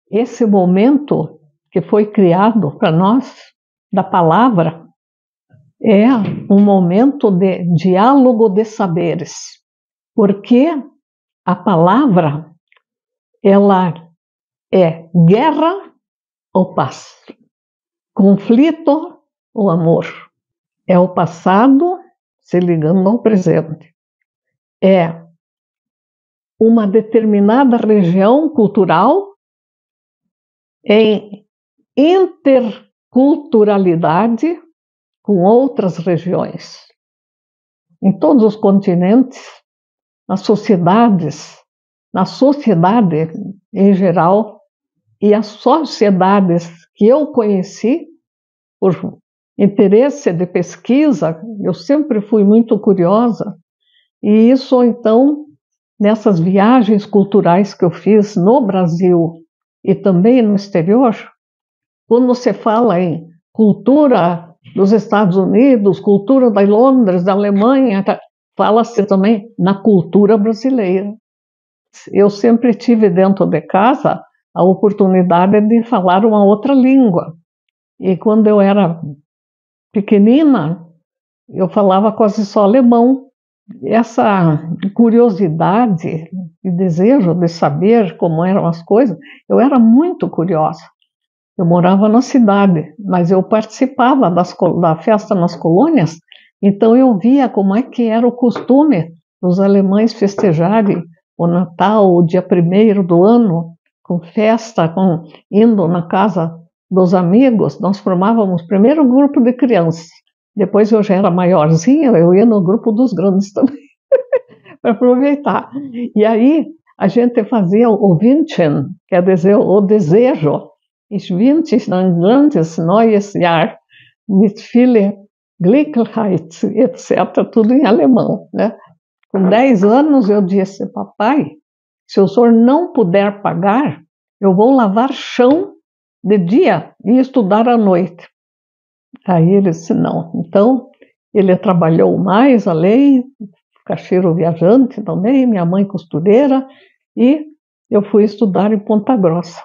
esse momento que foi criado para nós, da palavra, é um momento de diálogo de saberes, porque a palavra, ela é guerra ou paz, conflito ou amor, é o passado se ligando ao presente, é uma determinada região cultural em interculturalidade com outras regiões. Em todos os continentes, nas sociedades, na sociedade em geral, e as sociedades que eu conheci, por interesse de pesquisa, eu sempre fui muito curiosa, e isso, então, nessas viagens culturais que eu fiz no Brasil e também no exterior, quando você fala em cultura dos Estados Unidos, cultura de Londres, da Alemanha, fala-se também na cultura brasileira. Eu sempre tive dentro de casa a oportunidade de falar uma outra língua. E quando eu era pequenina, eu falava quase só alemão. Essa curiosidade e desejo de saber como eram as coisas, eu era muito curiosa. Eu morava na cidade, mas eu participava da festa nas colônias, então eu via como é que era o costume dos alemães festejarem o Natal, o dia 1º do ano, com festa, indo na casa dos amigos. Nós formávamos primeiro um grupo de crianças, depois eu já era maiorzinha, eu ia no grupo dos grandes também, para aproveitar. E aí a gente fazia o Wünschen, quer dizer, o desejo. Ich wünsche ein ganzes neues Jahr mit viel Glücklichkeit, etc., tudo em alemão, né? Com 10 anos eu disse: papai, se o senhor não puder pagar, eu vou lavar chão de dia e estudar à noite. Aí ele disse não. Então, ele trabalhou mais além, caixeiro viajante também, minha mãe costureira, e eu fui estudar em Ponta Grossa.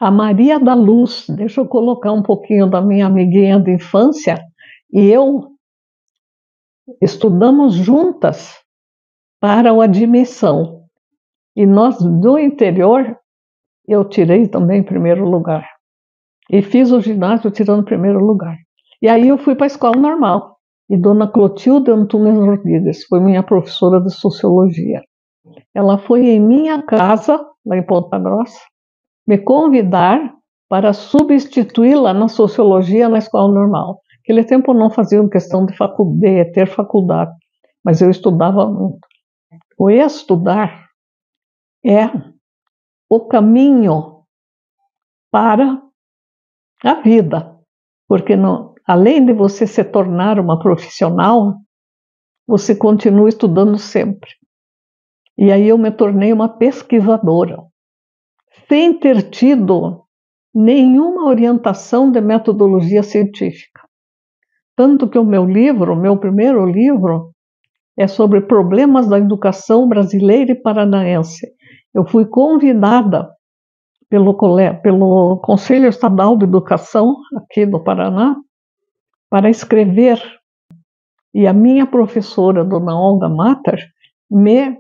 A Maria da Luz, deixa eu colocar um pouquinho da minha amiguinha de infância, e eu estudamos juntas para a admissão. E nós, do interior, eu tirei também primeiro lugar. E fiz o ginásio tirando primeiro lugar. E aí eu fui para a escola normal. E dona Clotilde Antunes Rodrigues foi minha professora de sociologia. Ela foi em minha casa, lá em Ponta Grossa, me convidar para substituí-la na sociologia na escola normal. Naquele tempo não faziam questão de ter faculdade, mas eu estudava muito. O estudar é o caminho para a vida, porque além de você se tornar uma profissional, você continua estudando sempre. E aí eu me tornei uma pesquisadora, sem ter tido nenhuma orientação de metodologia científica. Tanto que o meu primeiro livro, é sobre problemas da educação brasileira e paranaense. Eu fui convidada pelo Conselho Estadual de Educação, aqui do Paraná, para escrever. E a minha professora, dona Olga Matter, me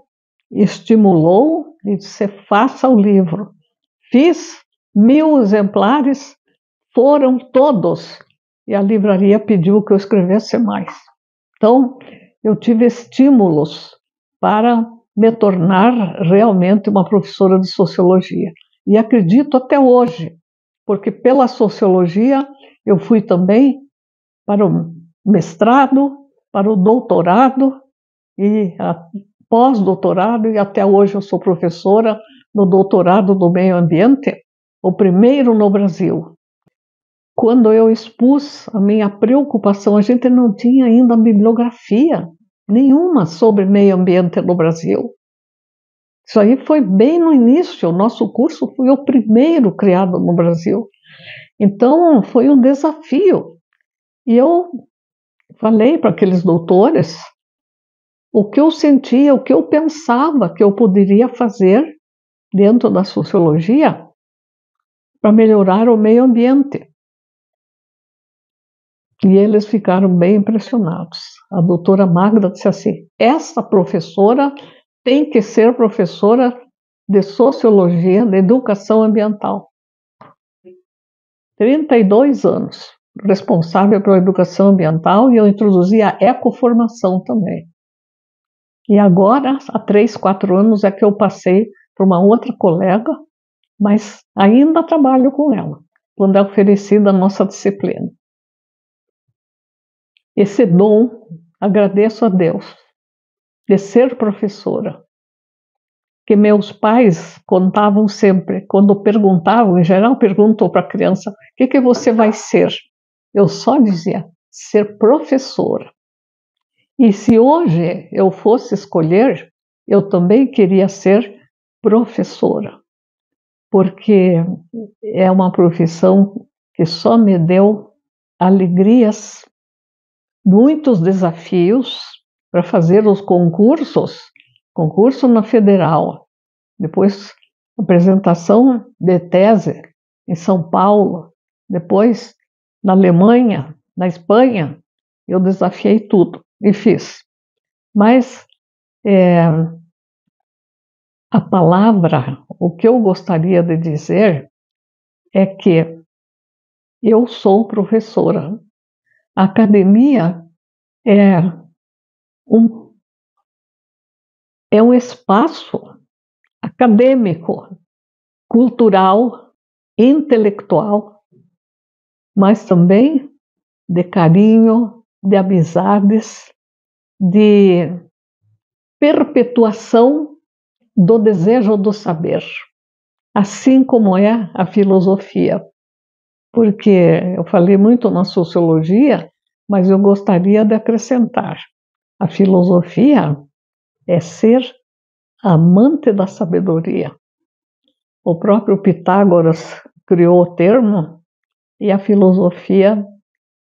estimulou e disse: faça o livro. Fiz 1000 exemplares, foram todos, e a livraria pediu que eu escrevesse mais. Então, eu tive estímulos para me tornar realmente uma professora de sociologia. E acredito até hoje, porque pela sociologia eu fui também para o mestrado, para o doutorado e pós-doutorado, e até hoje eu sou professora no doutorado do meio ambiente, o primeiro no Brasil. Quando eu expus a minha preocupação, a gente não tinha ainda bibliografia nenhuma sobre meio ambiente no Brasil. Isso aí foi bem no início, o nosso curso foi o primeiro criado no Brasil. Então, foi um desafio. E eu falei para aqueles doutores o que eu sentia, o que eu pensava que eu poderia fazer dentro da sociologia para melhorar o meio ambiente. E eles ficaram bem impressionados. A doutora Magda disse assim: essa professora tem que ser professora de Sociologia, de Educação Ambiental. 32 anos responsável pela educação ambiental, e eu introduzi a ecoformação também. E agora, há 3, 4 anos, é que eu passei para uma outra colega, mas ainda trabalho com ela, quando é oferecida a nossa disciplina. Esse dom, agradeço a Deus, de ser professora, que meus pais contavam sempre, quando perguntavam, em geral perguntam para a criança, o que você vai ser? Eu só dizia, ser professora. E se hoje eu fosse escolher, eu também queria ser professora, porque é uma profissão que só me deu alegrias, muitos desafios para fazer os concurso na Federal, depois apresentação de tese em São Paulo, depois na Alemanha, na Espanha, eu desafiei tudo e fiz. Mas a palavra, o que eu gostaria de dizer é que eu sou professora. A academia é um espaço acadêmico, cultural, intelectual, mas também de carinho, de amizades, de perpetuação do desejo do saber, assim como é a filosofia. Porque eu falei muito na sociologia, mas eu gostaria de acrescentar: a filosofia é ser amante da sabedoria. O próprio Pitágoras criou o termo, e a filosofia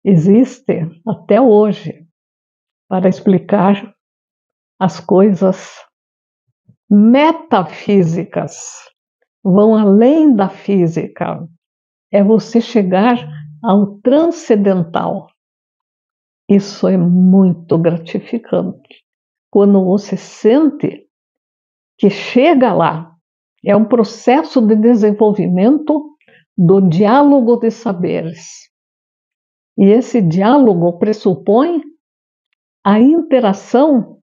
existe até hoje para explicar as coisas metafísicas, vão além da física. É você chegar ao transcendental. Isso é muito gratificante. Quando você sente que chega lá, é um processo de desenvolvimento do diálogo de saberes. E esse diálogo pressupõe a interação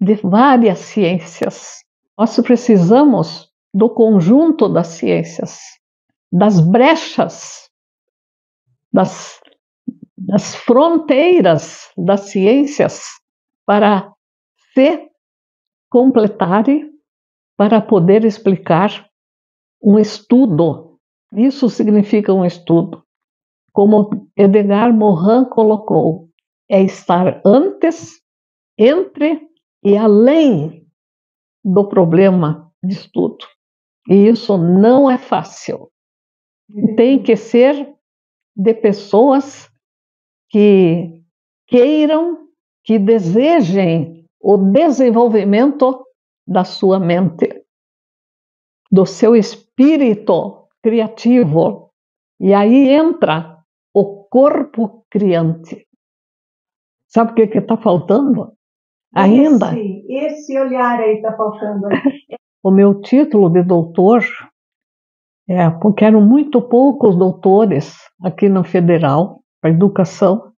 de várias ciências. Nós precisamos do conjunto das ciências, das brechas, das fronteiras das ciências para se completarem, para poder explicar um estudo. Isso significa um estudo. Como Edgar Morin colocou, é estar antes, entre e além do problema de estudo. E isso não é fácil. Tem que ser de pessoas que queiram, que desejem o desenvolvimento da sua mente, do seu espírito criativo. E aí entra o corpo criante. Sabe o que está faltando? Ainda? Esse olhar aí está faltando. O meu título de doutor, porque eram muito poucos doutores aqui na Federal, para educação,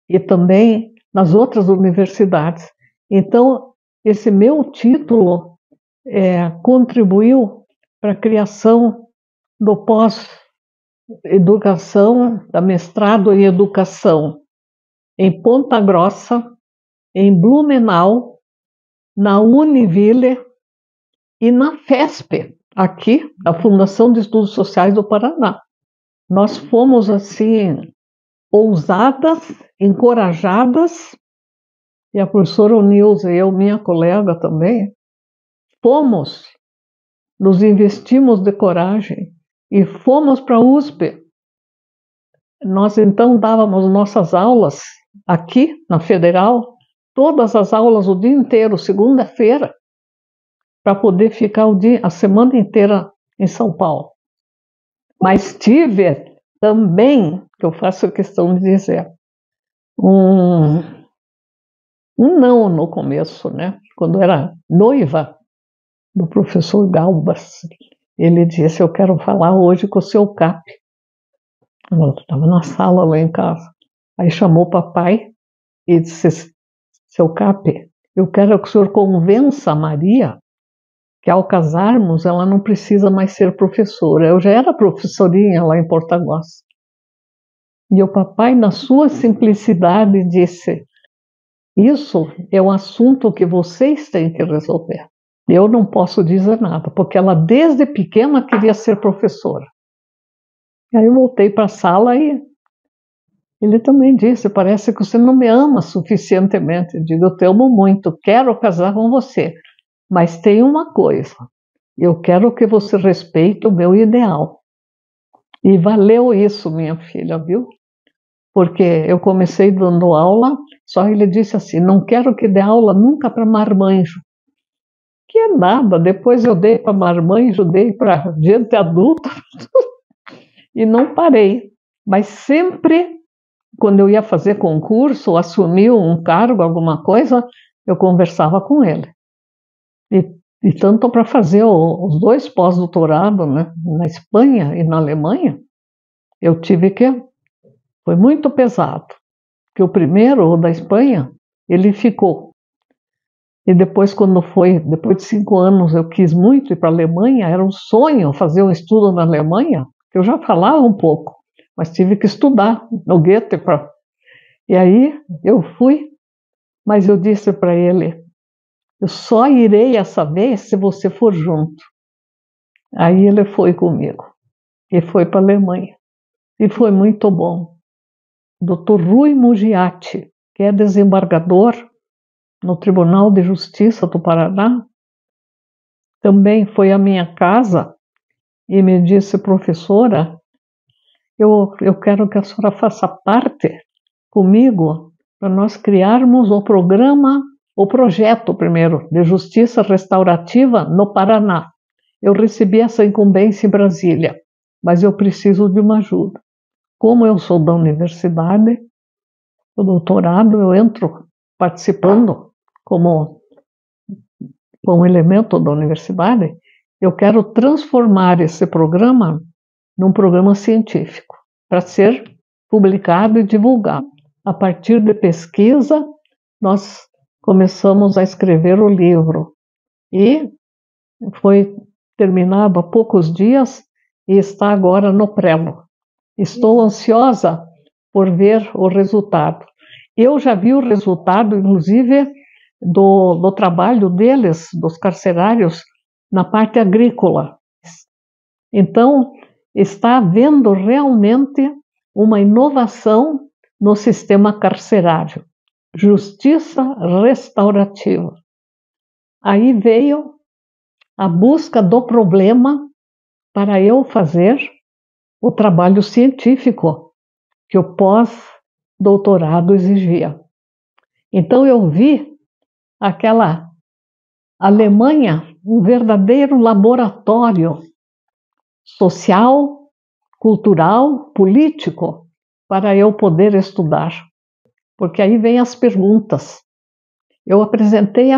e também nas outras universidades. Então, esse meu título contribuiu para a criação do pós-educação, da mestrado em educação, em Ponta Grossa, em Blumenau, na Univille e na FESP, aqui, a Fundação de Estudos Sociais do Paraná. Nós fomos, assim, ousadas, encorajadas, e a professora Nilza e eu, minha colega também, nos investimos de coragem e fomos para a USP. Nós então dávamos nossas aulas aqui na Federal, todas as aulas o dia inteiro, segunda-feira, para poder ficar a semana inteira em São Paulo. Mas tive também, que eu faço questão de dizer, um não no começo, né? Quando era noiva do professor Galbas, ele disse: eu quero falar hoje com o seu Cap. Eu estava na sala lá em casa. Aí chamou o papai e disse: seu Cap, eu quero que o senhor convença a Maria que ao casarmos ela não precisa mais ser professora. Eu já era professorinha lá em Porto Alegre. E o papai, na sua simplicidade, disse: isso é um assunto que vocês têm que resolver. Eu não posso dizer nada, porque ela desde pequena queria ser professora. Aí eu voltei para a sala e ele também disse: parece que você não me ama suficientemente. Eu digo: eu te amo muito, quero casar com você, mas tem uma coisa, eu quero que você respeite o meu ideal. E valeu isso, minha filha, viu? Porque eu comecei dando aula, só ele disse assim: não quero que dê aula nunca para marmanjo. Que é nada, depois eu dei para marmanjo, dei para gente adulta e não parei. Mas sempre, quando eu ia fazer concurso, assumir um cargo, alguma coisa, eu conversava com ele. E tanto para fazer os 2 pós-doutorados, né, na Espanha e na Alemanha, eu tive que... Foi muito pesado, porque o primeiro, o da Espanha, ele ficou. E depois, depois de 5 anos, eu quis muito ir para a Alemanha, era um sonho fazer um estudo na Alemanha, que eu já falava um pouco, mas tive que estudar no Goethe. E aí eu fui, mas eu disse para ele: eu só irei essa vez se você for junto. Aí ele foi comigo, e foi para a Alemanha. E foi muito bom. Dr. Rui Mugiati, que é desembargador no Tribunal de Justiça do Paraná, também foi à minha casa e me disse: professora, eu quero que a senhora faça parte comigo para nós criarmos o projeto primeiro, de justiça restaurativa no Paraná. Eu recebi essa incumbência em Brasília, mas eu preciso de uma ajuda. Como eu sou da universidade, o doutorado, eu entro participando como um elemento da universidade. Eu quero transformar esse programa num programa científico, para ser publicado e divulgado. A partir de pesquisa, nós começamos a escrever o livro. E foi terminado há poucos dias e está agora no prelo. Estou ansiosa por ver o resultado. Eu já vi o resultado, inclusive, do trabalho deles, dos carcerários, na parte agrícola. Então, está havendo realmente uma inovação no sistema carcerário. Justiça restaurativa. Aí veio a busca do problema para eu fazer o trabalho científico que o pós-doutorado exigia. Então eu vi aquela Alemanha, um verdadeiro laboratório social, cultural, político, para eu poder estudar. Porque aí vem as perguntas. Eu apresentei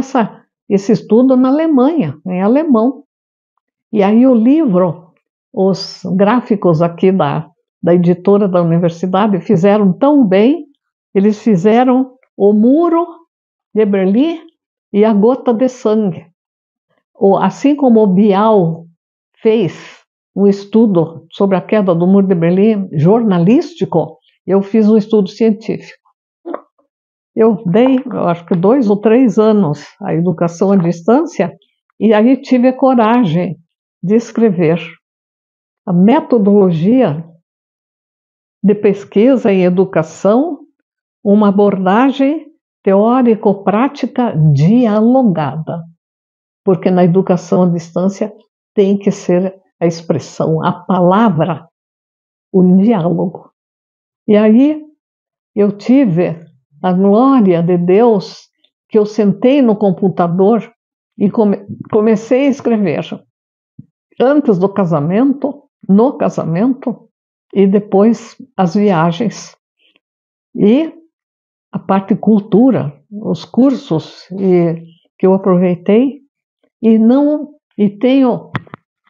esse estudo na Alemanha, em alemão. E aí o livro, os gráficos aqui da editora da universidade fizeram tão bem, eles fizeram o Muro de Berlim e a Gota de Sangue. Assim como o Bial fez um estudo sobre a queda do Muro de Berlim jornalístico, eu fiz um estudo científico. Eu dei, acho que 2 ou 3 anos a educação à distância, e aí tive a coragem de escrever a metodologia de pesquisa em educação, uma abordagem teórico-prática dialogada, porque na educação à distância tem que ser a expressão, a palavra, o diálogo. E aí eu tive a glória de Deus que eu sentei no computador e comecei a escrever. Antes do casamento, no casamento e depois as viagens. E a parte cultura, os cursos que eu aproveitei e tenho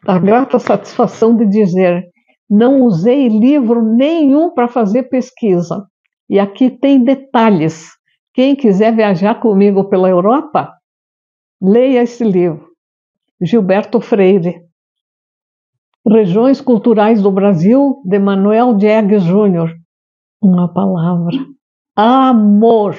a grata satisfação de dizer, não usei livro nenhum para fazer pesquisa. E aqui tem detalhes. Quem quiser viajar comigo pela Europa, leia esse livro. Gilberto Freire. Regiões Culturais do Brasil, de Manuel Diegues Júnior. Uma palavra. Amor.